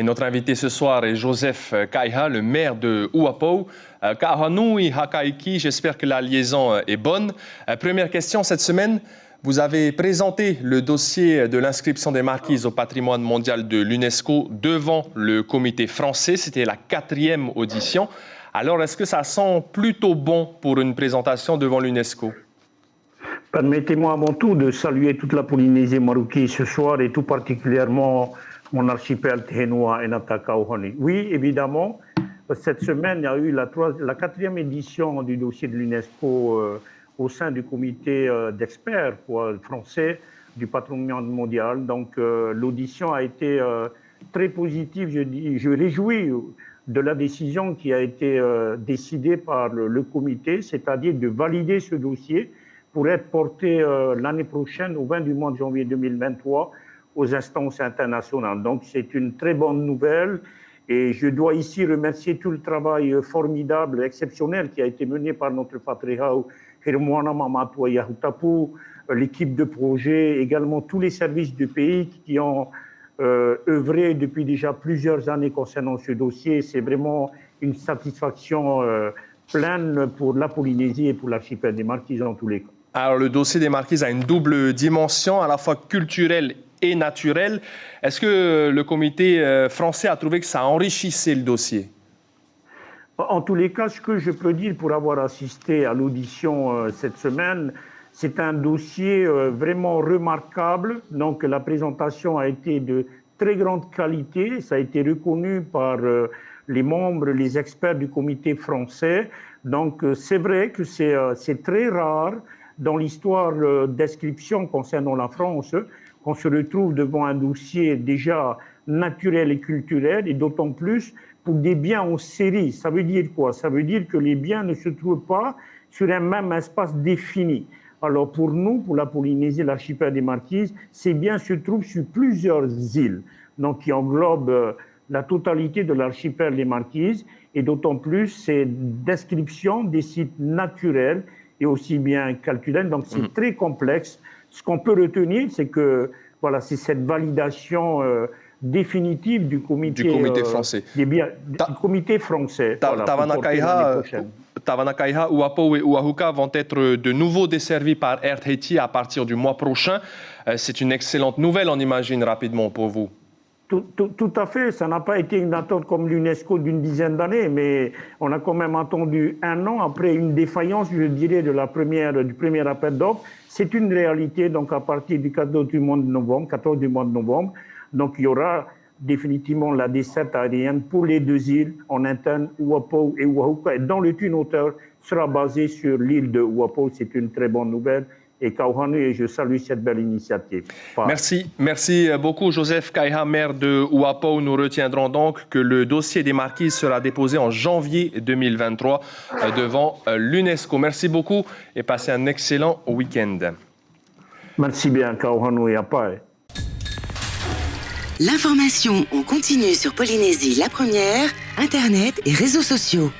notre invité ce soir est Joseph Kaiha, le maire de Uapau. Kahanui Hakaiki, j'espère que la liaison est bonne. Première question cette semaine. Vous avez présenté le dossier de l'inscription des marquises au patrimoine mondial de l'UNESCO devant le comité français. C'était la 4e audition. Alors, est-ce que ça sent plutôt bon pour une présentation devant l'UNESCO? Permettez-moi avant tout de saluer toute la Polynésie marocaine ce soir et tout particulièrement mon archipel Tehenoa et Natakaohani. Oui, évidemment, cette semaine, il y a eu la 4e édition du dossier de l'UNESCO au sein du comité d'experts français du patrimoine mondial. Donc, l'audition a été très positive. Je réjouis de la décision qui a été décidée par le comité, c'est-à-dire de valider ce dossier pour être porté l'année prochaine, au 20 du mois de janvier 2023, aux instances internationales. Donc c'est une très bonne nouvelle et je dois ici remercier tout le travail formidable, exceptionnel qui a été mené par notre Patriarche Hirmoana Mamatua Yahutapu, l'équipe de projet, également tous les services du pays qui ont œuvré depuis déjà plusieurs années concernant ce dossier. C'est vraiment une satisfaction pleine pour la Polynésie et pour l'archipel des Marquises en tous les cas. Alors, le dossier des Marquises a une double dimension, à la fois culturelle et naturelle. Est-ce que le comité français a trouvé que ça enrichissait le dossier? En tous les cas, ce que je peux dire pour avoir assisté à l'audition cette semaine, c'est un dossier vraiment remarquable. Donc, la présentation a été de très grande qualité. Ça a été reconnu par les membres, les experts du comité français. Donc, c'est vrai que c'est très rare dans l'histoire d'inscription concernant la France, qu'on se retrouve devant un dossier déjà naturel et culturel, et d'autant plus pour des biens en série. Ça veut dire quoi? Ça veut dire que les biens ne se trouvent pas sur un même espace défini. Alors pour nous, pour la Polynésie, l'archipel des Marquises, ces biens se trouvent sur plusieurs îles, donc qui englobent la totalité de l'archipel des Marquises, et d'autant plus c'est description des sites naturels et aussi bien culturels, donc c'est très complexe. Ce qu'on peut retenir, c'est que voilà, c'est cette validation définitive du comité français. Du comité français. Tawana Kaiha, Uapau et Uahuka vont être de nouveau desservis par Air Tahiti à partir du mois prochain. C'est une excellente nouvelle, on imagine, rapidement pour vous. Tout à fait, ça n'a pas été une attente comme l'UNESCO d'une dizaine d'années, mais on a quand même attendu 1 an après une défaillance, je dirais, du premier appel d'offres. C'est une réalité, donc à partir du 14 du mois de novembre, donc il y aura définitivement la desserte aérienne pour les 2 îles en interne, Uapau et Uahuka, et dans le Twin Otter sera basé sur l'île de Uapau. C'est une très bonne nouvelle. Et Kauhanu, et je salue cette belle initiative. Merci beaucoup Joseph Kaiha, maire de Uapau. Nous retiendrons donc que le dossier des Marquises sera déposé en janvier 2023 devant l'UNESCO. Merci beaucoup et passez un excellent week-end. Merci bien Kauhanu et Apai. L'information en continu sur Polynésie la première, Internet et réseaux sociaux.